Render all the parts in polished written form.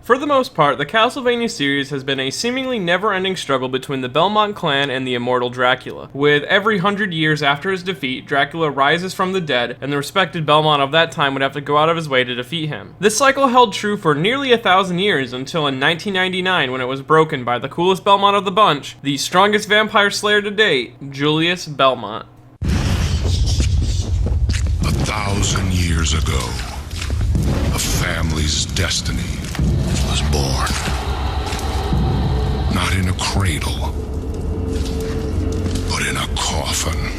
For the most part, the Castlevania series has been a seemingly never-ending struggle between the Belmont clan and the immortal Dracula. With every 100 years after his defeat, Dracula rises from the dead, and the respected Belmont of that time would have to go out of his way to defeat him. This cycle held true for nearly 1,000 years until in 1999 when it was broken by the coolest Belmont of the bunch, the strongest vampire slayer to date, Julius Belmont. 1,000 years ago, a family's destiny was born. Not in a cradle, but in a coffin.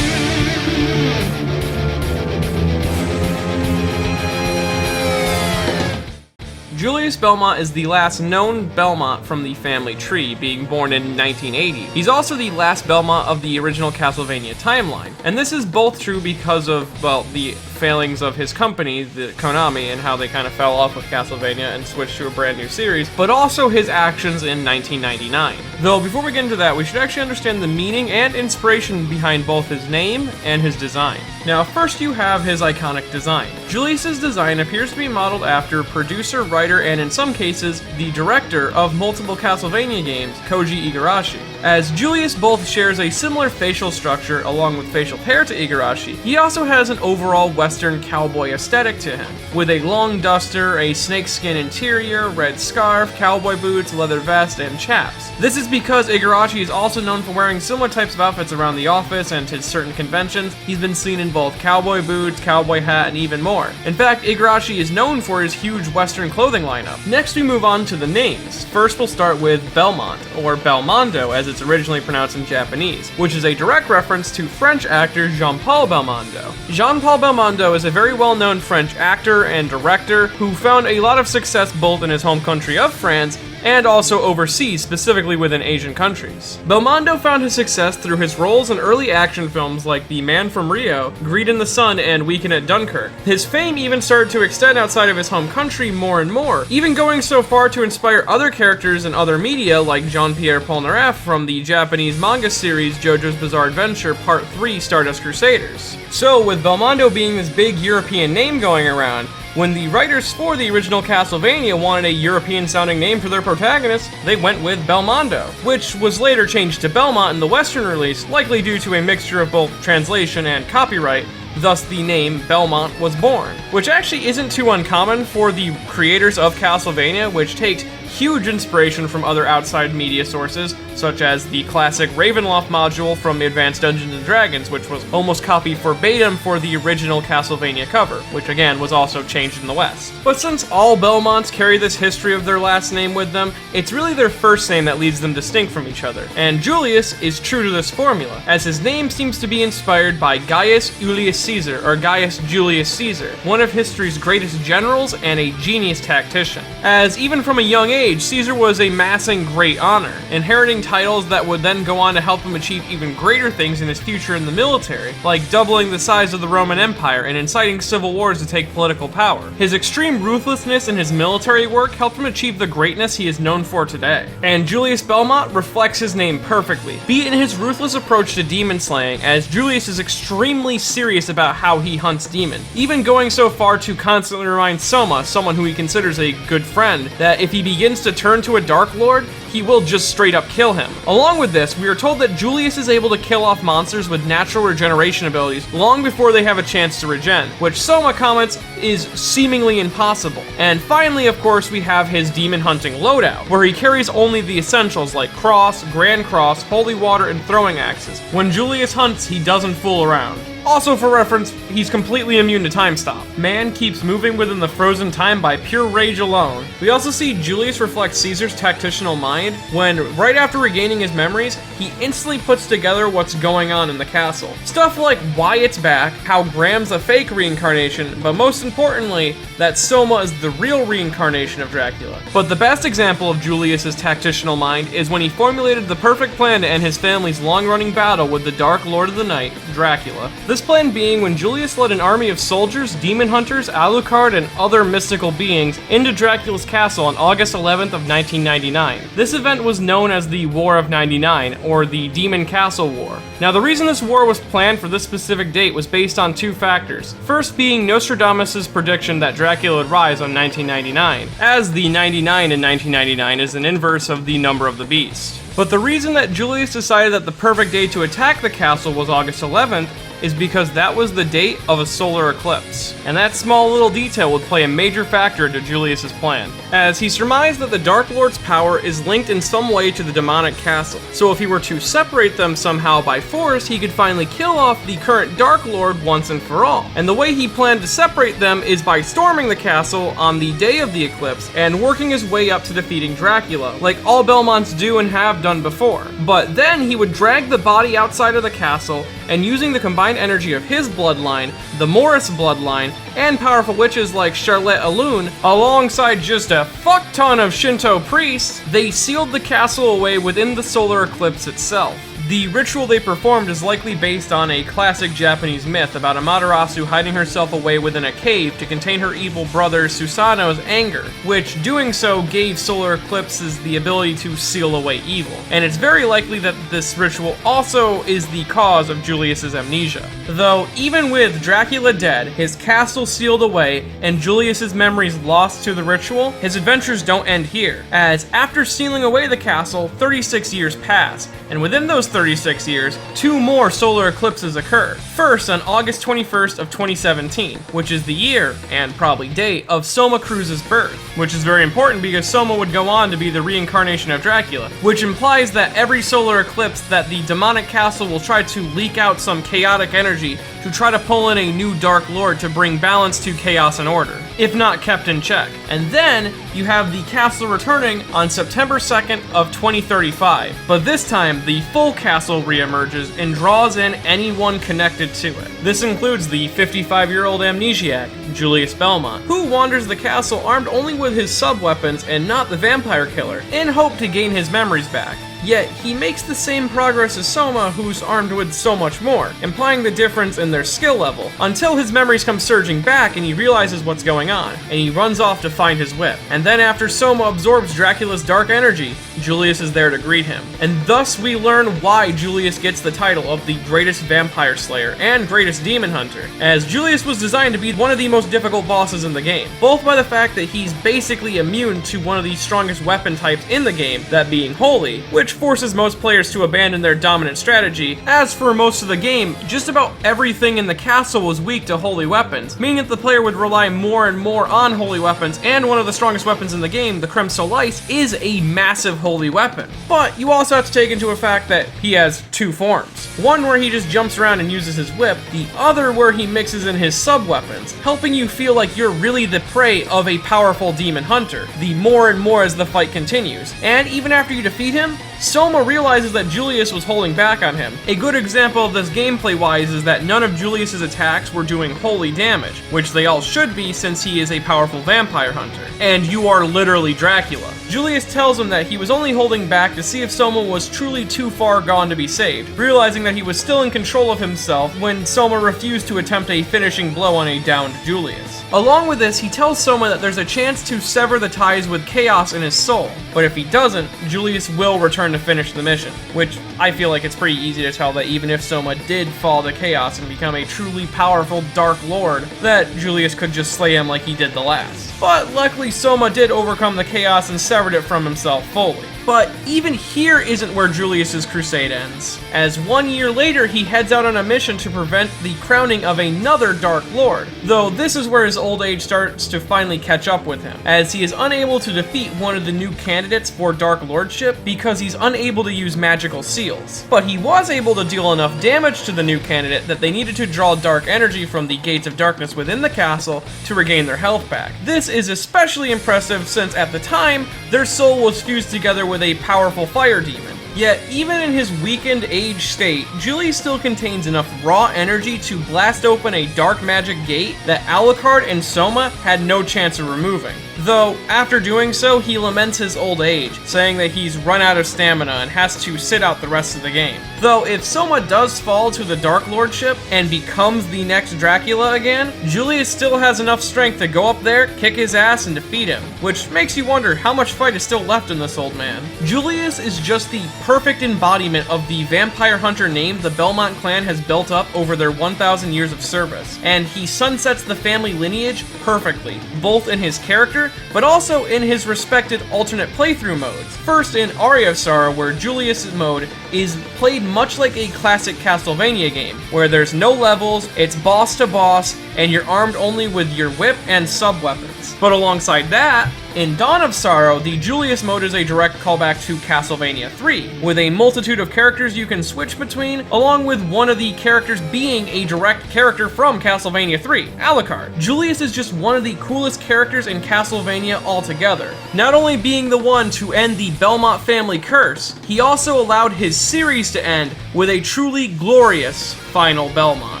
Julius Belmont is the last known Belmont from the family tree, being born in 1980. He's also the last Belmont of the original Castlevania timeline, and this is both true because of, well, the failings of his company, the Konami, and how they kind of fell off with Castlevania and switched to a brand new series, but also his actions in 1999. Though before we get into that, we should actually understand the meaning and inspiration behind both his name and his design. Now, first you have his iconic design. Julius's design appears to be modeled after producer, writer, and in some cases, the director of multiple Castlevania games, Koji Igarashi. As Julius both shares a similar facial structure along with facial hair to Igarashi, he also has an overall Western cowboy aesthetic to him, with a long duster, a snakeskin interior, red scarf, cowboy boots, leather vest, and chaps. This is because Igarashi is also known for wearing similar types of outfits around the office and to certain conventions. He's been seen in both cowboy boots, cowboy hat, and even more. In fact, Igarashi is known for his huge Western clothing lineup. Next, we move on to the names. First, we'll start with Belmont, or Belmondo as it's originally pronounced in Japanese, which is a direct reference to French actor Jean-Paul Belmondo. Jean-Paul Belmondo is a very well-known French actor and director who found a lot of success both in his home country of France and also overseas, specifically within Asian countries. Belmondo found his success through his roles in early action films like The Man from Rio, Greed in the Sun, and Weekend at Dunkirk. His fame even started to extend outside of his home country more and more, even going so far to inspire other characters in other media like Jean-Pierre Polnareff from the Japanese manga series JoJo's Bizarre Adventure Part 3 Stardust Crusaders. So, with Belmondo being this big European name going around, when the writers for the original Castlevania wanted a European-sounding name for their protagonist, they went with Belmondo, which was later changed to Belmont in the Western release, likely due to a mixture of both translation and copyright. Thus, the name Belmont was born, which actually isn't too uncommon for the creators of Castlevania, which takes huge inspiration from other outside media sources, such as the classic Ravenloft module from Advanced Dungeons & Dragons, which was almost copied verbatim for the original Castlevania cover, which again was also changed in the West. But since all Belmonts carry this history of their last name with them, it's really their first name that leaves them distinct from each other. And Julius is true to this formula, as his name seems to be inspired by Gaius Julius Caesar, or Gaius Julius Caesar, one of history's greatest generals and a genius tactician. As even from a young age, Caesar was amassing great honor, inheriting titles that would then go on to help him achieve even greater things in his future in the military, like doubling the size of the Roman Empire and inciting civil wars to take political power. His extreme ruthlessness in his military work helped him achieve the greatness he is known for today. And Julius Belmont reflects his name perfectly, be it in his ruthless approach to demon slaying, as Julius is extremely serious about how he hunts demons, even going so far to constantly remind Soma, someone who he considers a good friend, that if he begins to turn to a Dark Lord, he will just straight up kill him. Along with this, we are told that Julius is able to kill off monsters with natural regeneration abilities long before they have a chance to regen, which Soma comments is seemingly impossible. And finally, of course, we have his demon hunting loadout, where he carries only the essentials like Cross, Grand Cross, Holy Water, and throwing axes. When Julius hunts, he doesn't fool around. Also for reference, he's completely immune to time stop. Man keeps moving within the frozen time by pure rage alone. We also see Julius reflect Caesar's tactical mind when, right after regaining his memories, he instantly puts together what's going on in the castle. Stuff like why it's back, how Graham's a fake reincarnation, but most importantly, that Soma is the real reincarnation of Dracula. But the best example of Julius's tactical mind is when he formulated the perfect plan to end his family's long-running battle with the Dark Lord of the Night, Dracula. This plan being when Julius led an army of soldiers, demon hunters, Alucard, and other mystical beings into Dracula's castle on August 11th of 1999. This event was known as the War of 99, or the Demon Castle War. Now, the reason this war was planned for this specific date was based on two factors. First being Nostradamus' prediction that Dracula would rise on 1999, as the 99 in 1999 is an inverse of the number of the beast. But the reason that Julius decided that the perfect day to attack the castle was August 11th is because that was the date of a solar eclipse. And that small little detail would play a major factor into Julius's plan, as he surmised that the Dark Lord's power is linked in some way to the demonic castle. So if he were to separate them somehow by force, he could finally kill off the current Dark Lord once and for all. And the way he planned to separate them is by storming the castle on the day of the eclipse and working his way up to defeating Dracula, like all Belmonts do and have done before. But then he would drag the body outside of the castle, and using the combined energy of his bloodline, the Morris bloodline, and powerful witches like Charlotte Alune, alongside just a fuck ton of Shinto priests, they sealed the castle away within the solar eclipse itself. The ritual they performed is likely based on a classic Japanese myth about Amaterasu hiding herself away within a cave to contain her evil brother Susanoo's anger, which doing so gave solar eclipses the ability to seal away evil. And it's very likely that this ritual also is the cause of Julius's amnesia. Though, even with Dracula dead, his castle sealed away, and Julius's memories lost to the ritual, his adventures don't end here, as after sealing away the castle, 36 years pass, and within those 36 years, two more solar eclipses occur. First, on August 21st of 2017, which is the year, and probably date, of Soma Cruz's birth, which is very important because Soma would go on to be the reincarnation of Dracula, which implies that every solar eclipse that the demonic castle will try to leak out some chaotic energy to try to pull in a new Dark Lord to bring balance to chaos and order, if not kept in check. And then, you have the castle returning on September 2nd of 2035, but this time, the full castle reemerges and draws in anyone connected to it. This includes the 55-year-old amnesiac, Julius Belmont, who wanders the castle armed only with his sub-weapons and not the vampire killer, in hope to gain his memories back. Yet, he makes the same progress as Soma, who's armed with so much more, implying the difference in their skill level, until his memories come surging back and he realizes what's going on, and he runs off to find his whip. And then after Soma absorbs Dracula's dark energy, Julius is there to greet him. And thus we learn why Julius gets the title of the greatest vampire slayer and greatest demon hunter, as Julius was designed to be one of the most difficult bosses in the game, both by the fact that he's basically immune to one of the strongest weapon types in the game, that being Holy, which forces most players to abandon their dominant strategy, as for most of the game, just about everything in the castle was weak to holy weapons, meaning that the player would rely more and more on holy weapons, and one of the strongest weapons in the game, the Creme Soleil, is a massive holy weapon. But you also have to take into effect that he has two forms. One where he just jumps around and uses his whip, the other where he mixes in his sub-weapons, helping you feel like you're really the prey of a powerful demon hunter, the more and more as the fight continues. And even after you defeat him, Soma realizes that Julius was holding back on him. A good example of this gameplay-wise is that none of Julius's attacks were doing holy damage, which they all should be since he is a powerful vampire hunter. And you are literally Dracula. Julius tells him that he was only holding back to see if Soma was truly too far gone to be saved, realizing that he was still in control of himself when Soma refused to attempt a finishing blow on a downed Julius. Along with this, he tells Soma that there's a chance to sever the ties with chaos in his soul, but if he doesn't, Julius will return to finish the mission, which I feel like it's pretty easy to tell that even if Soma did fall to chaos and become a truly powerful Dark Lord, that Julius could just slay him like he did the last. But luckily Soma did overcome the chaos and severed it from himself fully. But even here isn't where Julius's crusade ends, as 1 year later he heads out on a mission to prevent the crowning of another Dark Lord, though this is where his old age starts to finally catch up with him, as he is unable to defeat one of the new candidates for Dark Lordship because he's unable to use magical seals. But he was able to deal enough damage to the new candidate that they needed to draw dark energy from the gates of darkness within the castle to regain their health back. This is especially impressive since at the time, their soul was fused together with a powerful fire demon. Yet, even in his weakened age state, Julius still contains enough raw energy to blast open a dark magic gate that Alucard and Soma had no chance of removing. Though, after doing so, he laments his old age, saying that he's run out of stamina and has to sit out the rest of the game. Though, if Soma does fall to the Dark Lordship and becomes the next Dracula again, Julius still has enough strength to go up there, kick his ass, and defeat him, which makes you wonder how much fight is still left in this old man. Julius is just the perfect embodiment of the vampire hunter name the Belmont clan has built up over their 1,000 years of service, and he sunsets the family lineage perfectly, both in his character, but also in his respected alternate playthrough modes. First in Aria of Sorrow, where Julius' mode is played much like a classic Castlevania game, where there's no levels, it's boss to boss, and you're armed only with your whip and sub-weapons. But alongside that, in Dawn of Sorrow, the Julius mode is a direct callback to Castlevania 3, with a multitude of characters you can switch between, along with one of the characters being a direct character from Castlevania 3, Alucard. Julius is just one of the coolest characters in Castlevania altogether. Not only being the one to end the Belmont family curse, he also allowed his series to end with a truly glorious final Belmont.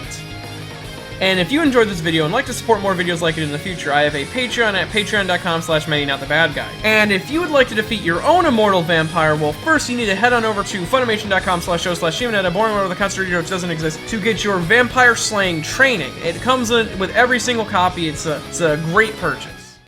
And if you enjoyed this video and like to support more videos like it in the future, I have a Patreon at patreon.com/MetiNotTheBadGuy. And if you would like to defeat your own immortal vampire, well, first you need to head on over to Funimation.com/show/Shimonetta, boring where the Constitution which doesn't exist, to get your vampire slaying training. It comes in with every single copy. It's a great purchase.